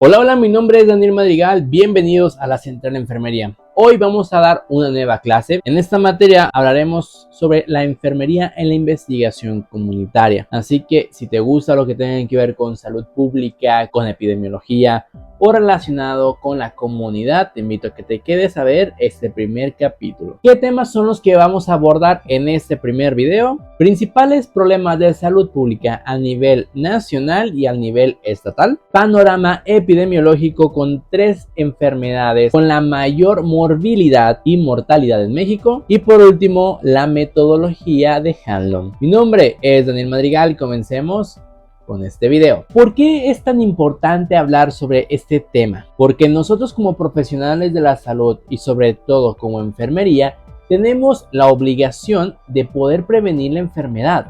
Hola, hola, mi nombre es Daniel Madrigal, bienvenidos a la Central de Enfermería. Hoy vamos a dar una nueva clase. En esta materia hablaremos sobre la enfermería en la investigación comunitaria. Así que si te gusta lo que tenga que ver con salud pública, con epidemiología o relacionado con la comunidad, te invito a que te quedes a ver este primer capítulo. ¿Qué temas son los que vamos a abordar en este primer video? Principales problemas de salud pública a nivel nacional y a nivel estatal. Panorama epidemiológico con 3 enfermedades con la mayor morbilidad y mortalidad en México. Y por último, la metodología de Hanlon. Mi nombre es Daniel Madrigal y comencemos con este video. ¿Por qué es tan importante hablar sobre este tema? Porque nosotros como profesionales de la salud y sobre todo como enfermería tenemos la obligación de poder prevenir la enfermedad,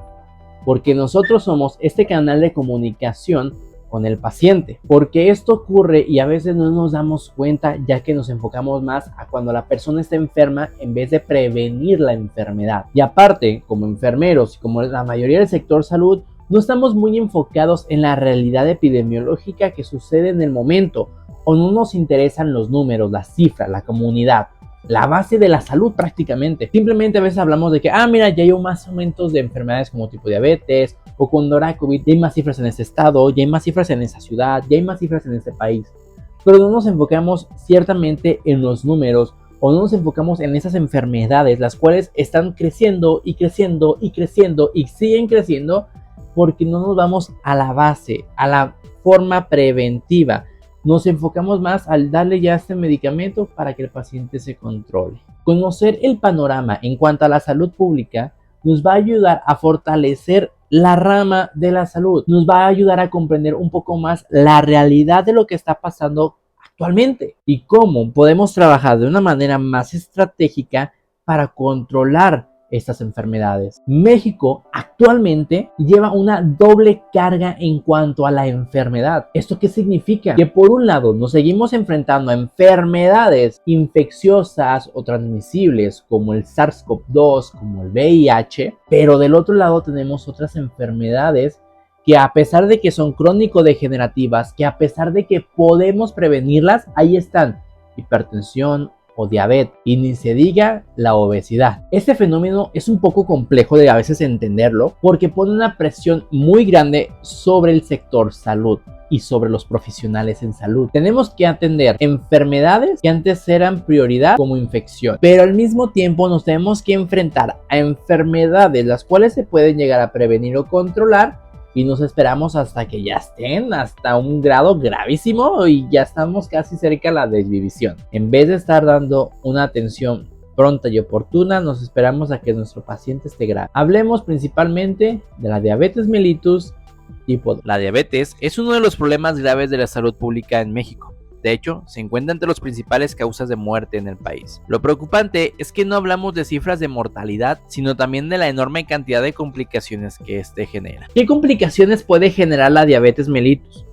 porque nosotros somos este canal de comunicación con el paciente, porque esto ocurre y a veces no nos damos cuenta, ya que nos enfocamos más a cuando la persona está enferma en vez de prevenir la enfermedad. Y aparte, como enfermeros y como la mayoría del sector salud, no estamos muy enfocados en la realidad epidemiológica que sucede en el momento, o no nos interesan los números, las cifras, la comunidad, la base de la salud prácticamente. Simplemente a veces hablamos de que, mira, ya hay más aumentos de enfermedades como tipo diabetes, o cuando era COVID, ya hay más cifras en ese estado, ya hay más cifras en esa ciudad, ya hay más cifras en ese país. Pero no nos enfocamos ciertamente en los números, o no nos enfocamos en esas enfermedades, las cuales están creciendo y creciendo y creciendo y siguen creciendo, porque no nos vamos a la base, a la forma preventiva. Nos enfocamos más al darle ya este medicamento para que el paciente se controle. Conocer el panorama en cuanto a la salud pública nos va a ayudar a fortalecer la rama de la salud. Nos va a ayudar a comprender un poco más la realidad de lo que está pasando actualmente y cómo podemos trabajar de una manera más estratégica para controlar estas enfermedades. México actualmente lleva una doble carga en cuanto a la enfermedad. ¿Esto qué significa? Que por un lado nos seguimos enfrentando a enfermedades infecciosas o transmisibles como el SARS-CoV-2, como el VIH, pero del otro lado tenemos otras enfermedades que a pesar de que son crónico-degenerativas, que a pesar de que podemos prevenirlas, ahí están: hipertensión o diabetes, y ni se diga la obesidad. Este fenómeno es un poco complejo de a veces entenderlo, porque pone una presión muy grande sobre el sector salud y sobre los profesionales en salud. Tenemos que atender enfermedades que antes eran prioridad como infección, pero al mismo tiempo nos tenemos que enfrentar a enfermedades las cuales se pueden llegar a prevenir o controlar, y nos esperamos hasta que ya estén hasta un grado gravísimo y ya estamos casi cerca de la desvivisión. En vez de estar dando una atención pronta y oportuna, nos esperamos a que nuestro paciente esté grave. Hablemos principalmente de la diabetes mellitus tipo 2. La diabetes es uno de los problemas graves de la salud pública en México. De hecho, se encuentra entre las principales causas de muerte en el país. Lo preocupante es que no hablamos de cifras de mortalidad, sino también de la enorme cantidad de complicaciones que este genera. ¿Qué complicaciones puede generar la diabetes mellitus?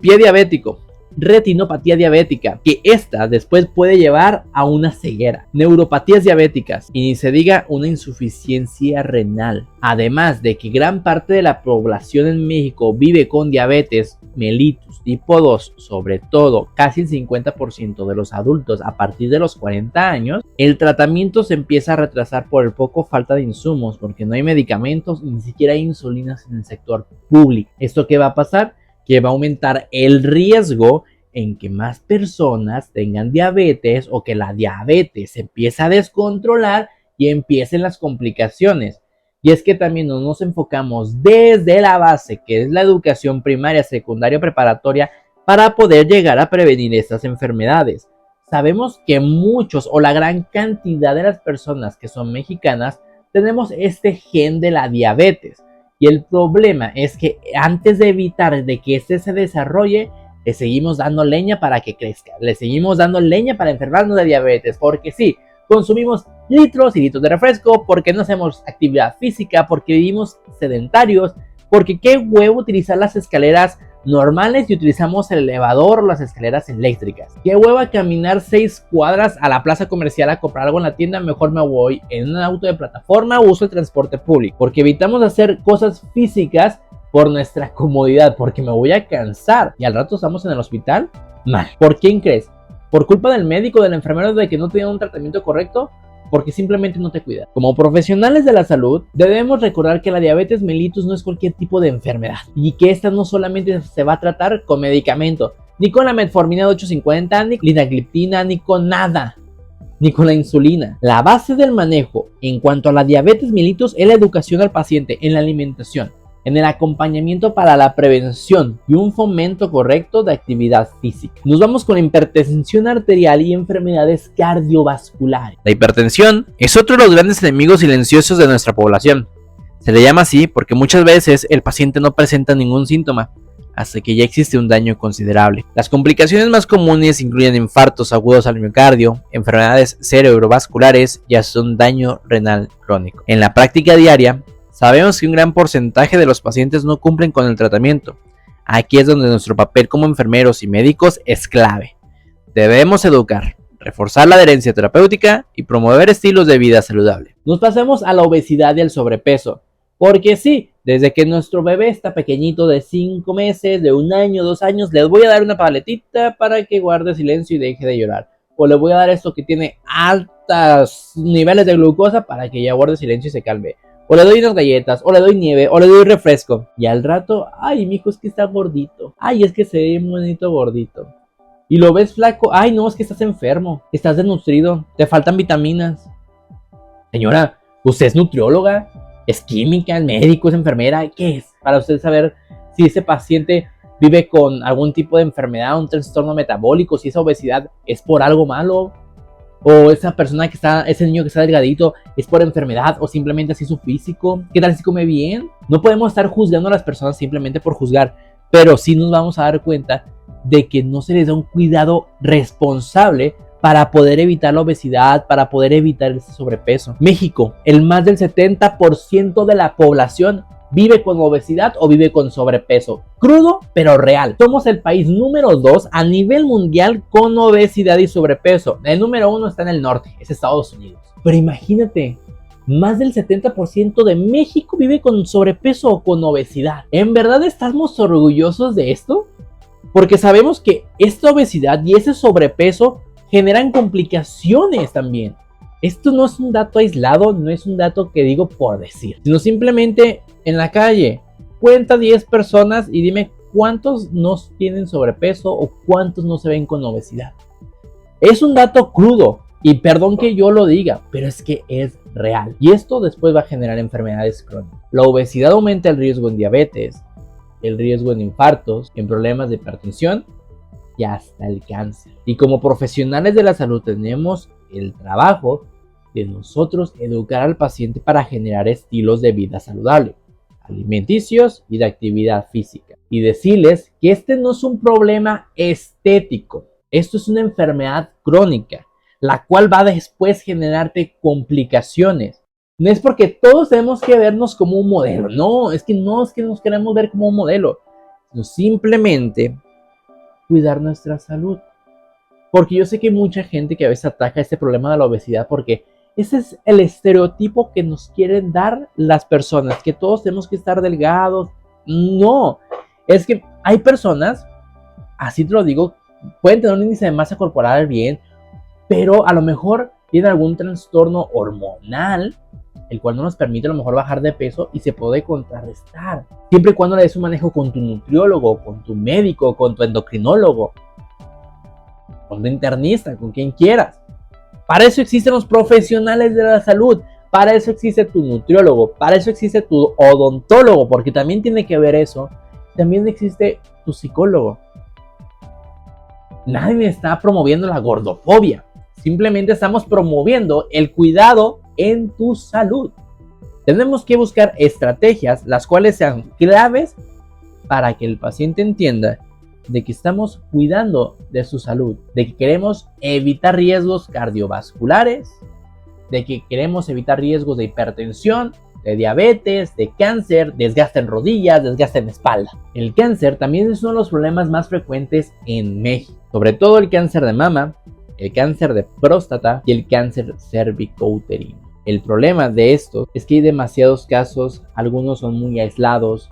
Pie diabético, retinopatía diabética, que esta después puede llevar a una ceguera, neuropatías diabéticas y ni se diga una insuficiencia renal. Además de que gran parte de la población en México vive con diabetes mellitus tipo 2, sobre todo casi el 50% de los adultos a partir de los 40 años, el tratamiento se empieza a retrasar por el poco falta de insumos, porque no hay medicamentos y ni siquiera hay insulinas en el sector público. ¿Esto qué va a pasar? Que va a aumentar el riesgo en que más personas tengan diabetes o que la diabetes se empiece a descontrolar y empiecen las complicaciones. Y es que también no nos enfocamos desde la base, que es la educación primaria, secundaria, preparatoria, para poder llegar a prevenir estas enfermedades. Sabemos que muchos o la gran cantidad de las personas que son mexicanas tenemos este gen de la diabetes. Y el problema es que antes de evitar de que este se desarrolle, le seguimos dando leña para que crezca. Le seguimos dando leña para enfermarnos de diabetes. Porque sí, consumimos litros y litros de refresco, porque no hacemos actividad física, porque vivimos sedentarios, porque qué huevo utilizar las escaleras normales y utilizamos el elevador o las escaleras eléctricas. Qué hueva caminar 6 cuadras a la plaza comercial a comprar algo en la tienda, mejor me voy en un auto de plataforma o uso el transporte público, porque evitamos hacer cosas físicas por nuestra comodidad, porque me voy a cansar y al rato estamos en el hospital, mal. ¿Por quién crees? ¿Por culpa del médico, del enfermero, de que no tiene un tratamiento correcto? Porque simplemente no te cuida. Como profesionales de la salud, debemos recordar que la diabetes mellitus no es cualquier tipo de enfermedad y que esta no solamente se va a tratar con medicamento, ni con la metformina de 850, ni linagliptina, ni con nada, ni con la insulina. La base del manejo en cuanto a la diabetes mellitus es la educación al paciente en la alimentación, en el acompañamiento para la prevención y un fomento correcto de actividad física. Nos vamos con hipertensión arterial y enfermedades cardiovasculares. La hipertensión es otro de los grandes enemigos silenciosos de nuestra población. Se le llama así porque muchas veces el paciente no presenta ningún síntoma, hasta que ya existe un daño considerable. Las complicaciones más comunes incluyen infartos agudos al miocardio, enfermedades cerebrovasculares y hasta un daño renal crónico. En la práctica diaria, sabemos que un gran porcentaje de los pacientes no cumplen con el tratamiento. Aquí es donde nuestro papel como enfermeros y médicos es clave. Debemos educar, reforzar la adherencia terapéutica y promover estilos de vida saludable. Nos pasamos a la obesidad y el sobrepeso. Porque sí, desde que nuestro bebé está pequeñito de 5 meses, de 1 año, 2 años, les voy a dar una paletita para que guarde silencio y deje de llorar. O le voy a dar esto que tiene altos niveles de glucosa para que ya guarde silencio y se calme. O le doy unas galletas, o le doy nieve, o le doy refresco. Y al rato, ay, mijo, es que está gordito. Ay, es que se ve muy bonito gordito. Y lo ves flaco, ay, no, es que estás enfermo, estás desnutrido, te faltan vitaminas. Señora, ¿usted es nutrióloga? ¿Es química? ¿Es médico? ¿Es enfermera? ¿Qué es? Para usted saber si ese paciente vive con algún tipo de enfermedad, un trastorno metabólico, si esa obesidad es por algo malo, o esa persona que está, ese niño que está delgadito es por enfermedad o simplemente así su físico. ¿Qué tal si come bien? No podemos estar juzgando a las personas simplemente por juzgar, pero sí nos vamos a dar cuenta de que no se les da un cuidado responsable para poder evitar la obesidad, para poder evitar el sobrepeso. México, el más del 70% de la población vive con obesidad o vive con sobrepeso. Crudo, pero real. Somos el país número 2 a nivel mundial con obesidad y sobrepeso. El número 1 está en el norte, es Estados Unidos. Pero imagínate, más del 70% de México vive con sobrepeso o con obesidad. ¿En verdad estamos orgullosos de esto? Porque sabemos que esta obesidad y ese sobrepeso generan complicaciones también. Esto no es un dato aislado, no es un dato que digo por decir, sino simplemente en la calle. Cuenta 10 personas y dime cuántos no tienen sobrepeso o cuántos no se ven con obesidad. Es un dato crudo y perdón que yo lo diga, pero es que es real. Y esto después va a generar enfermedades crónicas. La obesidad aumenta el riesgo en diabetes, el riesgo en infartos, en problemas de hipertensión y hasta el cáncer. Y como profesionales de la salud tenemos el trabajo de nosotros educar al paciente para generar estilos de vida saludable, alimenticios y de actividad física. Y decirles que este no es un problema estético, esto es una enfermedad crónica, la cual va a después generarte complicaciones. No es porque todos tenemos que vernos como un modelo, no es que nos queremos ver como un modelo, sino simplemente cuidar nuestra salud. Porque yo sé que hay mucha gente que a veces ataca este problema de la obesidad porque ese es el estereotipo que nos quieren dar las personas, que todos tenemos que estar delgados. No, es que hay personas, así te lo digo, pueden tener un índice de masa corporal bien, pero a lo mejor tienen algún trastorno hormonal, el cual no nos permite a lo mejor bajar de peso y se puede contrarrestar. Siempre y cuando le des un manejo con tu nutriólogo, con tu médico, con tu endocrinólogo, con tu internista, con quien quieras. Para eso existen los profesionales de la salud, para eso existe tu nutriólogo, para eso existe tu odontólogo, porque también tiene que ver eso. También existe tu psicólogo. Nadie está promoviendo la gordofobia, simplemente estamos promoviendo el cuidado en tu salud. Tenemos que buscar estrategias las cuales sean claves para que el paciente entienda de que estamos cuidando de su salud, de que queremos evitar riesgos cardiovasculares, de que queremos evitar riesgos de hipertensión, de diabetes, de cáncer, desgaste en rodillas, desgaste en espalda. El cáncer también es uno de los problemas más frecuentes en México, sobre todo el cáncer de mama, el cáncer de próstata y el cáncer cervicouterino. El problema de esto es que hay demasiados casos, algunos son muy aislados,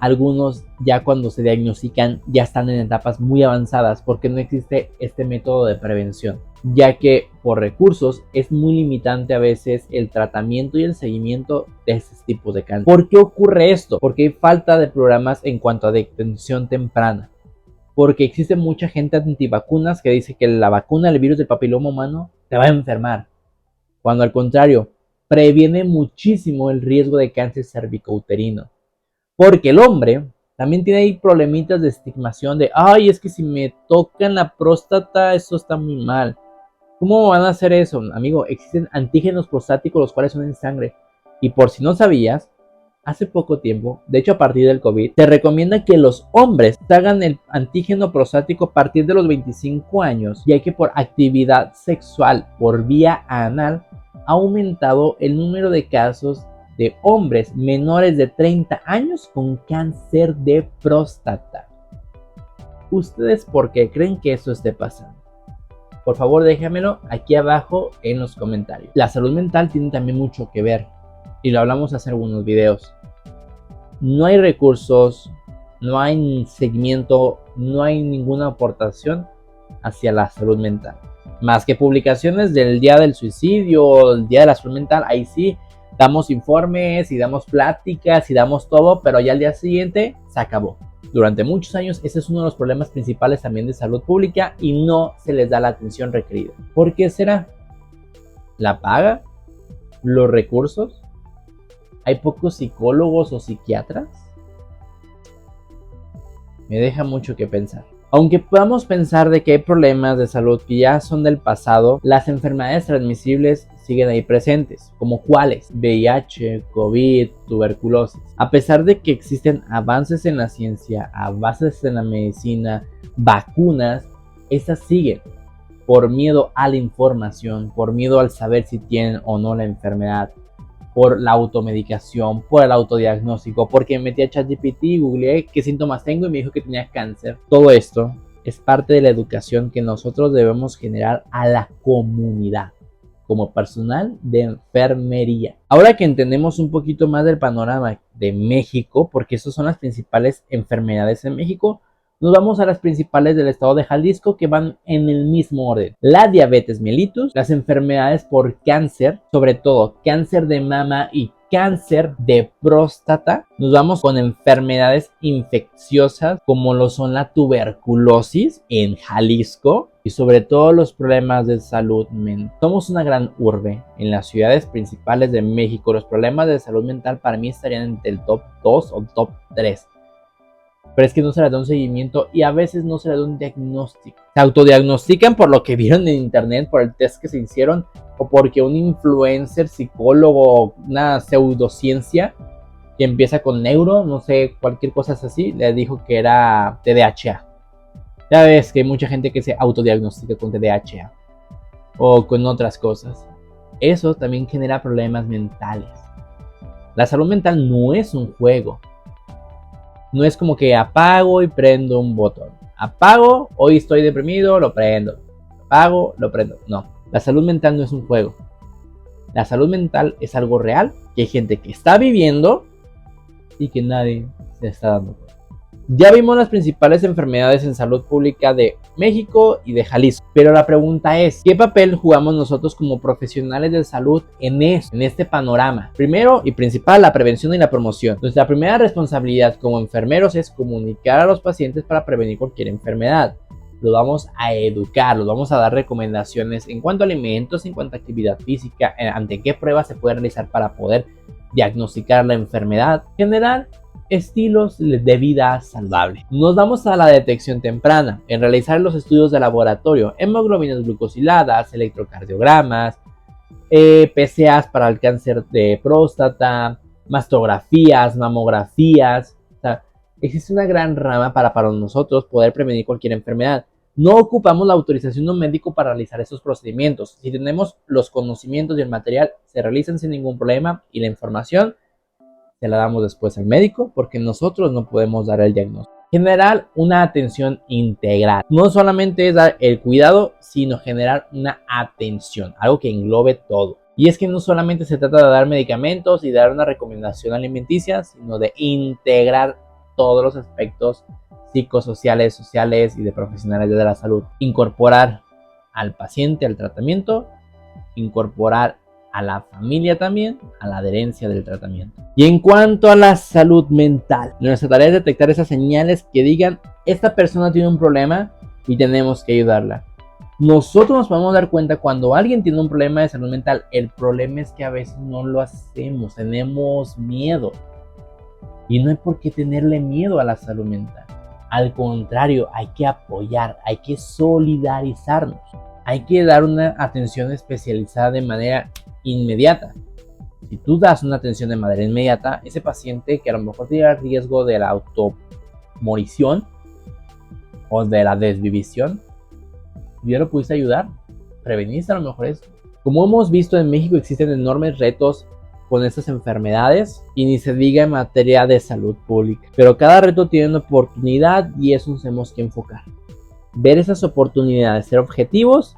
Algunos ya cuando se diagnostican ya están en etapas muy avanzadas porque no existe este método de prevención, ya que por recursos es muy limitante a veces el tratamiento y el seguimiento de estos tipos de cáncer. ¿Por qué ocurre esto? Porque hay falta de programas en cuanto a detención temprana. Porque existe mucha gente antivacunas que dice que la vacuna del virus del papiloma humano te va a enfermar, cuando al contrario, previene muchísimo el riesgo de cáncer cervicouterino. Porque el hombre también tiene ahí problemitas de estigmación de, ay, es que si me tocan la próstata, eso está muy mal. ¿Cómo van a hacer eso? Amigo, existen antígenos prostáticos los cuales son en sangre. Y por si no sabías, hace poco tiempo, de hecho a partir del COVID, te recomienda que los hombres hagan el antígeno prostático a partir de los 25 años, ya que por actividad sexual por vía anal ha aumentado el número de casos de hombres menores de 30 años con cáncer de próstata. ¿Ustedes por qué creen que eso esté pasando? Por favor, déjamelo aquí abajo en los comentarios. La salud mental tiene también mucho que ver y lo hablamos hace algunos videos. No hay recursos, no hay seguimiento, no hay ninguna aportación hacia la salud mental. Más que publicaciones del día del suicidio, el día de la salud mental, ahí sí damos informes y damos pláticas y damos todo, pero ya al día siguiente se acabó. Durante muchos años ese es uno de los problemas principales también de salud pública y no se les da la atención requerida. ¿Por qué será? ¿La paga? ¿Los recursos? ¿Hay pocos psicólogos o psiquiatras? Me deja mucho que pensar. Aunque podamos pensar de que hay problemas de salud que ya son del pasado, las enfermedades transmisibles siguen ahí presentes, como cuáles: VIH, COVID, tuberculosis. A pesar de que existen avances en la ciencia, avances en la medicina, vacunas, estas siguen por miedo a la información, por miedo al saber si tienen o no la enfermedad, por la automedicación, por el autodiagnóstico, porque me metí a ChatGPT, googleé qué síntomas tengo y me dijo que tenía cáncer. Todo esto es parte de la educación que nosotros debemos generar a la comunidad como personal de enfermería. Ahora que entendemos un poquito más del panorama de México, porque estas son las principales enfermedades en México, nos vamos a las principales del estado de Jalisco que van en el mismo orden: la diabetes mellitus, las enfermedades por cáncer, sobre todo cáncer de mama y cáncer de próstata. Nos vamos con enfermedades infecciosas como lo son la tuberculosis en Jalisco y sobre todo los problemas de salud mental. Somos una gran urbe en las ciudades principales de México. Los problemas de salud mental para mí estarían entre el top 2 o top 3. Pero es que no se les da un seguimiento y a veces no se les da un diagnóstico. Se autodiagnostican por lo que vieron en internet, por el test que se hicieron, o porque un influencer, psicólogo, una pseudociencia que empieza con neuro, no sé, cualquier cosa así, le dijo que era TDAH. Ya ves que hay mucha gente que se autodiagnostica con TDAH o con otras cosas. Eso también genera problemas mentales. La salud mental no es un juego. No es como que apago y prendo un botón. Apago, hoy estoy deprimido, lo prendo. Apago, lo prendo. No, la salud mental no es un juego. La salud mental es algo real que hay gente que está viviendo y que nadie se está dando cuenta. Ya vimos las principales enfermedades en salud pública de México y de Jalisco, pero la pregunta es, ¿qué papel jugamos nosotros como profesionales de salud en este panorama? Primero y principal, la prevención y la promoción. Nuestra primera responsabilidad como enfermeros es comunicar a los pacientes para prevenir cualquier enfermedad. Los vamos a educar, los vamos a dar recomendaciones en cuanto a alimentos, en cuanto a actividad física, ante qué pruebas se puede realizar para poder diagnosticar la enfermedad. En general, estilos de vida saludable. Nos vamos a la detección temprana, en realizar los estudios de laboratorio, hemoglobinas glucosiladas, electrocardiogramas, PSAs para el cáncer de próstata, mastografías, mamografías. O sea, existe una gran rama para nosotros poder prevenir cualquier enfermedad. No ocupamos la autorización de un médico para realizar estos procedimientos. Si tenemos los conocimientos y el material, se realizan sin ningún problema y la información se la damos después al médico porque nosotros no podemos dar el diagnóstico. En general, una atención integral. No solamente es dar el cuidado, sino generar una atención, algo que englobe todo. Y es que no solamente se trata de dar medicamentos y dar una recomendación alimenticia, sino de integrar todos los aspectos psicosociales, sociales y de profesionales de la salud. Incorporar al paciente al tratamiento, incorporar a la familia también a la adherencia del tratamiento. Y en cuanto a la salud mental, nuestra tarea es detectar esas señales que digan: esta persona tiene un problema y tenemos que ayudarla. Nosotros nos podemos dar cuenta cuando alguien tiene un problema de salud mental. El problema es que a veces no lo hacemos, tenemos miedo. Y no hay por qué tenerle miedo a la salud mental. Al contrario, hay que apoyar, hay que solidarizarnos. Hay que dar una atención especializada de manera inmediata. Si tú das una atención de manera inmediata, ese paciente que a lo mejor tiene el riesgo de la automorición o de la desvivisión, ya lo pudiste ayudar, preveniste a lo mejor esto. Como hemos visto, en México existen enormes retos con estas enfermedades y ni se diga en materia de salud pública. Pero cada reto tiene una oportunidad y eso nos tenemos que enfocar. Ver esas oportunidades, ser objetivos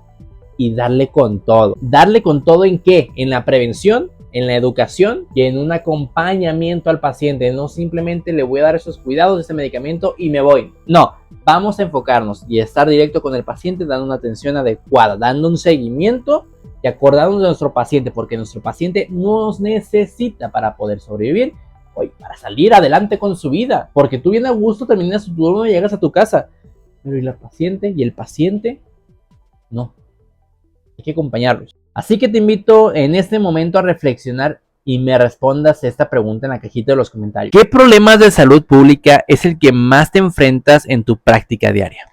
y darle con todo. ¿Darle con todo en qué? En la prevención, en la educación y en un acompañamiento al paciente. No simplemente le voy a dar esos cuidados, ese medicamento y me voy. No, vamos a enfocarnos y estar directo con el paciente, dando una atención adecuada, dando un seguimiento y acordándonos de nuestro paciente, porque nuestro paciente nos necesita para poder sobrevivir, hoy para salir adelante con su vida. Porque tú bien a gusto terminas tu turno y llegas a tu casa, pero ¿y la paciente? ¿Y el paciente? No, hay que acompañarlos. Así que te invito en este momento a reflexionar y me respondas esta pregunta en la cajita de los comentarios. ¿Qué problemas de salud pública es el que más te enfrentas en tu práctica diaria?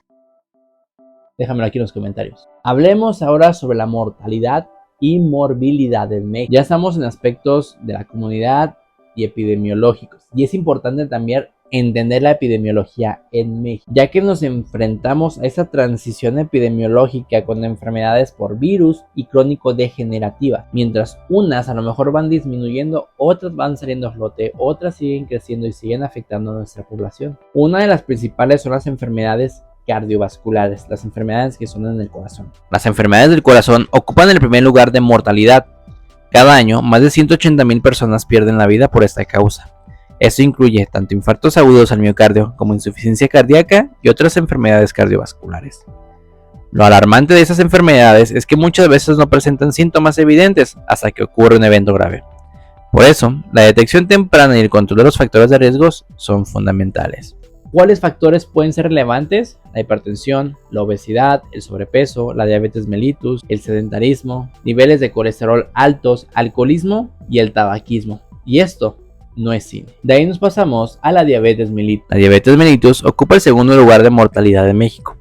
Déjamelo aquí en los comentarios. Hablemos ahora sobre la mortalidad y morbilidad en México. Ya estamos en aspectos de la comunidad y epidemiológicos. Y es importante también entender la epidemiología en México, ya que nos enfrentamos a esa transición epidemiológica con enfermedades por virus y crónico-degenerativas. Mientras unas a lo mejor van disminuyendo, otras van saliendo a flote, otras siguen creciendo y siguen afectando a nuestra población. Una de las principales son las enfermedades cardiovasculares, las enfermedades que son en el corazón. Las enfermedades del corazón ocupan el primer lugar de mortalidad. Cada año, más de 180,000 personas pierden la vida por esta causa. Esto incluye tanto infartos agudos al miocardio como insuficiencia cardíaca y otras enfermedades cardiovasculares. Lo alarmante de esas enfermedades es que muchas veces no presentan síntomas evidentes hasta que ocurre un evento grave. Por eso, la detección temprana y el control de los factores de riesgos son fundamentales. ¿Cuáles factores pueden ser relevantes? La hipertensión, la obesidad, el sobrepeso, la diabetes mellitus, el sedentarismo, niveles de colesterol altos, alcoholismo y el tabaquismo. Y esto no es cine. De ahí nos pasamos a la diabetes mellitus. La diabetes mellitus ocupa el segundo lugar de mortalidad en México.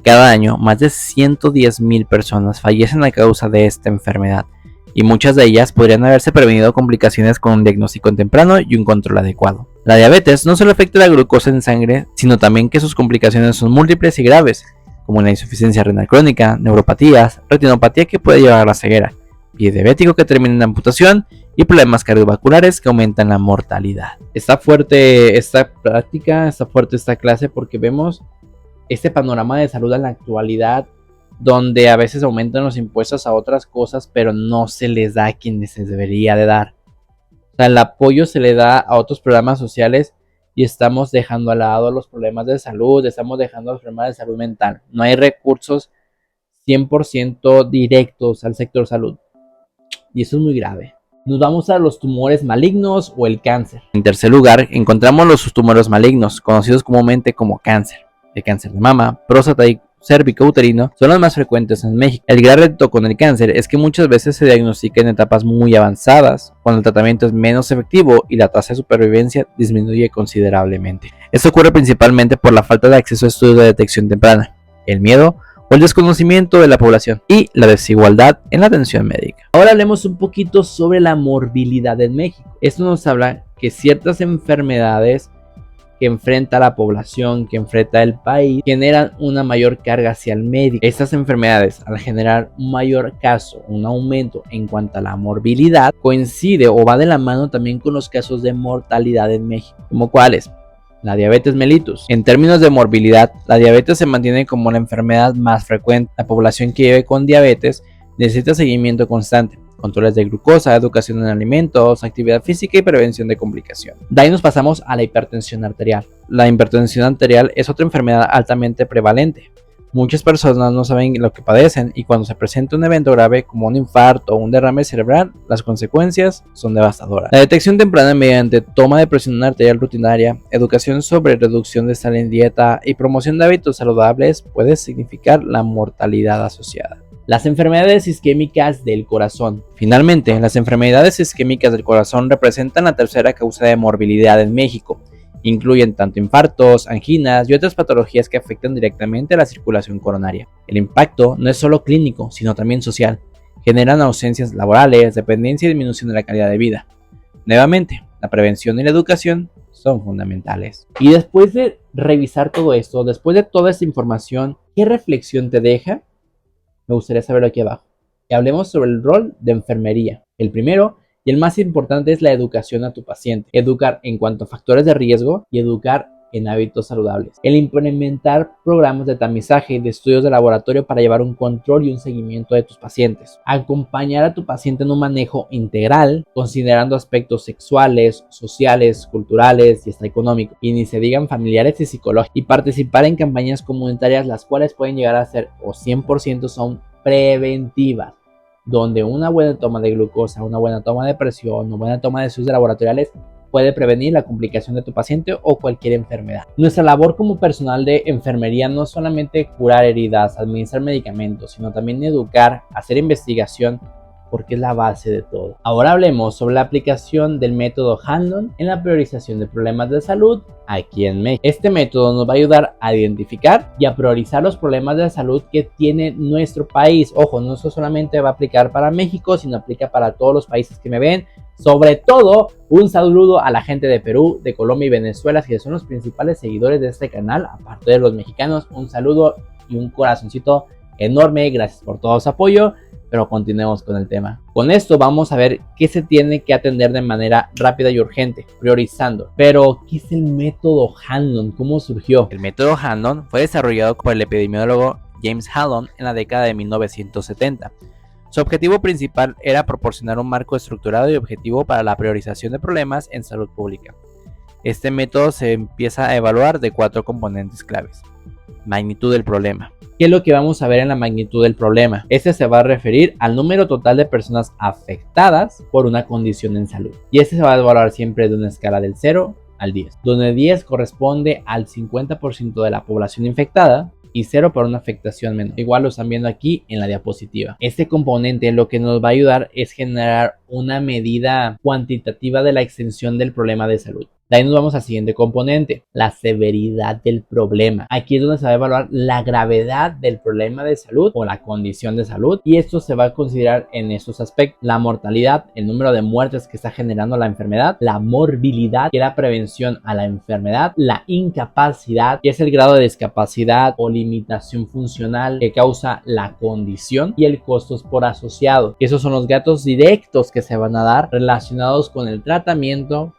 Cada año, más de 110,000 personas fallecen a causa de esta enfermedad, y muchas de ellas podrían haberse prevenido complicaciones con un diagnóstico temprano y un control adecuado. La diabetes no solo afecta la glucosa en sangre, sino también que sus complicaciones son múltiples y graves, como la insuficiencia renal crónica, neuropatías, retinopatía que puede llevar a la ceguera, pie diabético que termina en amputación y problemas cardiovasculares que aumentan la mortalidad. Está fuerte esta práctica, está fuerte esta clase porque vemos este panorama de salud en la actualidad, donde a veces aumentan los impuestos a otras cosas, pero no se les da a quienes se debería de dar. O sea, el apoyo se le da a otros programas sociales y estamos dejando al lado los problemas de salud, estamos dejando los problemas de salud mental. No hay recursos 100% directos al sector salud. Y eso es muy grave. Nos vamos a los tumores malignos o el cáncer. En tercer lugar, encontramos los tumores malignos, conocidos comúnmente como cáncer. El cáncer de mama, próstata y cérvico-uterino son los más frecuentes en México. El gran reto con el cáncer es que muchas veces se diagnostica en etapas muy avanzadas, cuando el tratamiento es menos efectivo y la tasa de supervivencia disminuye considerablemente. Esto ocurre principalmente por la falta de acceso a estudios de detección temprana, el miedo o el desconocimiento de la población y la desigualdad en la atención médica. Ahora hablemos un poquito sobre la morbilidad en México. Esto nos habla que ciertas enfermedades que enfrenta la población, que enfrenta el país, generan una mayor carga hacia el médico. Estas enfermedades, al generar un mayor caso, un aumento en cuanto a la morbilidad, coincide o va de la mano también con los casos de mortalidad en México. ¿Como cuáles? La diabetes mellitus. En términos de morbilidad, la diabetes se mantiene como la enfermedad más frecuente. La población que vive con diabetes necesita seguimiento constante, controles de glucosa, educación en alimentos, actividad física y prevención de complicaciones. De ahí nos pasamos a la hipertensión arterial. La hipertensión arterial es otra enfermedad altamente prevalente. Muchas personas no saben lo que padecen y cuando se presenta un evento grave como un infarto o un derrame cerebral, las consecuencias son devastadoras. La detección temprana mediante toma de presión arterial rutinaria, educación sobre reducción de sal en dieta y promoción de hábitos saludables puede significar la mortalidad asociada. Las enfermedades isquémicas del corazón. Finalmente, las enfermedades isquémicas del corazón representan la tercera causa de morbilidad en México. Incluyen tanto infartos, anginas y otras patologías que afectan directamente a la circulación coronaria. El impacto no es solo clínico, sino también social. Generan ausencias laborales, dependencia y disminución de la calidad de vida. Nuevamente, la prevención y la educación son fundamentales. Y después de revisar todo esto, después de toda esta información, ¿qué reflexión te deja? Me gustaría saberlo aquí abajo. Y hablemos sobre el rol de enfermería. El primero y el más importante es la educación a tu paciente. Educar en cuanto a factores de riesgo y educar en hábitos saludables. El implementar programas de tamizaje y de estudios de laboratorio para llevar un control y un seguimiento de tus pacientes. Acompañar a tu paciente en un manejo integral, considerando aspectos sexuales, sociales, culturales y hasta económicos. Y ni se digan familiares y psicológicos. Y participar en campañas comunitarias, las cuales pueden llegar a ser o 100% son preventivas, donde una buena toma de glucosa, una buena toma de presión, una buena toma de estudios laboratoriales puede prevenir la complicación de tu paciente o cualquier enfermedad. Nuestra labor como personal de enfermería no es solamente curar heridas, administrar medicamentos, sino también educar, hacer investigación, porque es la base de todo. Ahora hablemos sobre la aplicación del método Hanlon en la priorización de problemas de salud aquí en México. Este método nos va a ayudar a identificar y a priorizar los problemas de salud que tiene nuestro país. Ojo, no solamente va a aplicar para México, sino aplica para todos los países que me ven. Sobre todo, un saludo a la gente de Perú, de Colombia y Venezuela, que son los principales seguidores de este canal, aparte de los mexicanos. Un saludo y un corazoncito enorme, gracias por todo su apoyo. Pero continuemos con el tema. Con esto vamos a ver qué se tiene que atender de manera rápida y urgente, priorizando. Pero, ¿qué es el método Hanlon? ¿Cómo surgió? El método Hanlon fue desarrollado por el epidemiólogo James Hanlon en la década de 1970. Su objetivo principal era proporcionar un marco estructurado y objetivo para la priorización de problemas en salud pública. Este método se empieza a evaluar de 4 componentes claves. Magnitud del problema. ¿Qué es lo que vamos a ver en la magnitud del problema? Este se va a referir al número total de personas afectadas por una condición en salud. Y este se va a evaluar siempre de una escala del 0 al 10, donde 10 corresponde al 50% de la población infectada y 0 para una afectación menor. Igual lo están viendo aquí en la diapositiva. Este componente lo que nos va a ayudar es generar una medida cuantitativa de la extensión del problema de salud. De ahí nos vamos al siguiente componente, la severidad del problema. Aquí es donde se va a evaluar la gravedad del problema de salud o la condición de salud, y esto se va a considerar en estos aspectos: la mortalidad, el número de muertes que está generando la enfermedad, la morbilidad, que es la prevención a la enfermedad, la incapacidad, que es el grado de discapacidad o limitación funcional que causa la condición, y el costos por asociado. Esos son los gastos directos que se van a dar relacionados con el tratamiento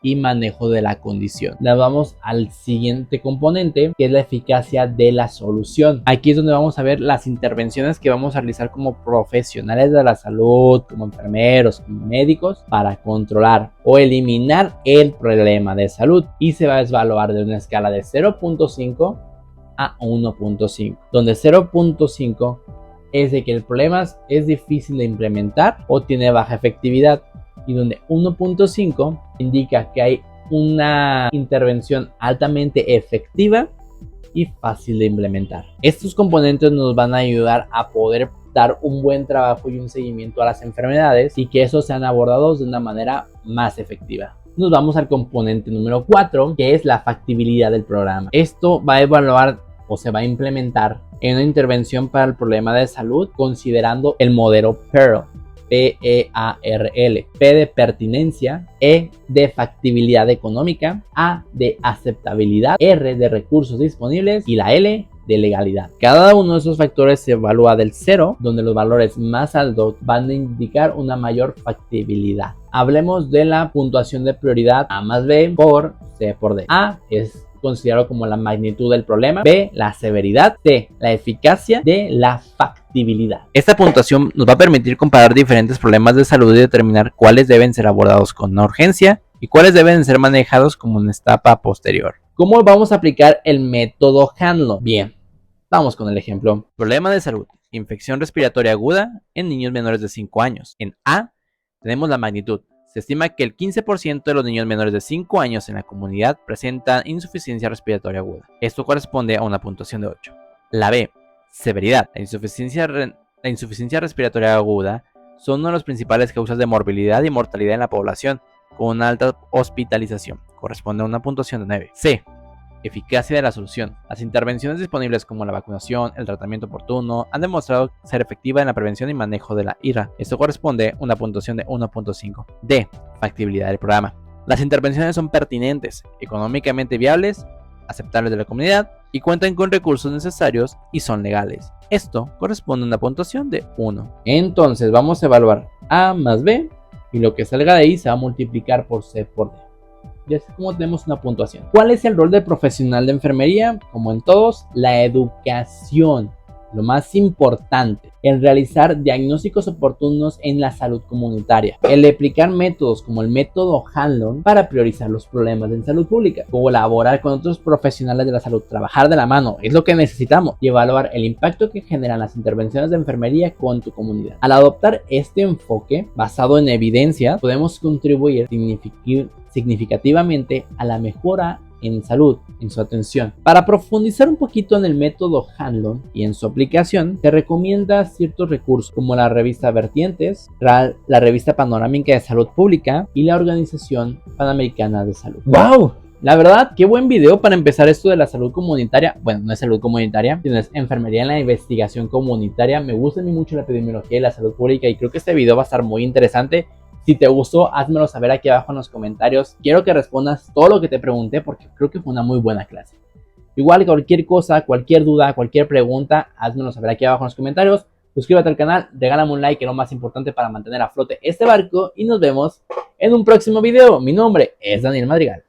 y manejo de la condición. Le vamos al siguiente componente, que es la eficacia de la solución. Aquí es donde vamos a ver las intervenciones que vamos a realizar como profesionales de la salud, como enfermeros, como médicos, para controlar o eliminar el problema de salud, y se va a evaluar de una escala de 0.5 a 1.5, donde 0.5 es de que el problema es difícil de implementar o tiene baja efectividad, y donde 1.5 indica que hay una intervención altamente efectiva y fácil de implementar. Estos componentes nos van a ayudar a poder dar un buen trabajo y un seguimiento a las enfermedades, y que esos sean abordados de una manera más efectiva. Nos vamos al componente número 4, que es la factibilidad del programa. Esto va a evaluar o se va a implementar en una intervención para el problema de salud considerando el modelo PEARL. PEARL. P de pertinencia, E de factibilidad económica, A de aceptabilidad, R de recursos disponibles y la L de legalidad. Cada uno de esos factores se evalúa del 0, donde los valores más altos van a indicar una mayor factibilidad. Hablemos de la puntuación de prioridad: A más B por C por D. A es considerado como la magnitud del problema, B la severidad, C la eficacia, D la factibilidad. factibilidad. Esta puntuación nos va a permitir comparar diferentes problemas de salud y determinar cuáles deben ser abordados con urgencia y cuáles deben ser manejados como una etapa posterior. ¿Cómo vamos a aplicar el método Hanlon? Bien, vamos con el ejemplo. Problema de salud: infección respiratoria aguda en niños menores de 5 años. En A tenemos la magnitud. Se estima que el 15% de los niños menores de 5 años en la comunidad presentan insuficiencia respiratoria aguda. Esto corresponde a una puntuación de 8. La B, severidad. La insuficiencia respiratoria aguda son una de las principales causas de morbilidad y mortalidad en la población, con una alta hospitalización. Corresponde a una puntuación de 9. C, eficacia de la solución. Las intervenciones disponibles como la vacunación, el tratamiento oportuno, han demostrado ser efectivas en la prevención y manejo de la IRA. Esto corresponde a una puntuación de 1.5. D, factibilidad del programa. Las intervenciones son pertinentes, económicamente viables, aceptables de la comunidad y cuentan con recursos necesarios y son legales. Esto corresponde a una puntuación de 1. Entonces vamos a evaluar A más B y lo que salga de ahí se va a multiplicar por C por D. Ya es como tenemos una puntuación. ¿Cuál es el rol del profesional de enfermería? Como en todos, la educación. Lo más importante, el realizar diagnósticos oportunos en la salud comunitaria, el aplicar métodos como el método Hanlon para priorizar los problemas en salud pública, colaborar con otros profesionales de la salud, trabajar de la mano, es lo que necesitamos, y evaluar el impacto que generan las intervenciones de enfermería con tu comunidad. Al adoptar este enfoque basado en evidencia, podemos contribuir significativamente a la mejora en salud, en su atención. Para profundizar un poquito en el método Hanlon y en su aplicación, te recomienda ciertos recursos como la revista Vertientes, la revista Panorámica de Salud Pública y la Organización Panamericana de Salud. ¡Wow! La verdad, qué buen video para empezar esto de la salud comunitaria. Bueno, no es salud comunitaria, sino es enfermería en la investigación comunitaria. Me gusta mucho la epidemiología y la salud pública y creo que este video va a estar muy interesante. Si te gustó, házmelo saber aquí abajo en los comentarios. Quiero que respondas todo lo que te pregunté porque creo que fue una muy buena clase. Igual, cualquier cosa, cualquier duda, cualquier pregunta, házmelo saber aquí abajo en los comentarios. Suscríbete al canal, regálame un like, que es lo más importante para mantener a flote este barco. Y nos vemos en un próximo video. Mi nombre es Daniel Madrigal.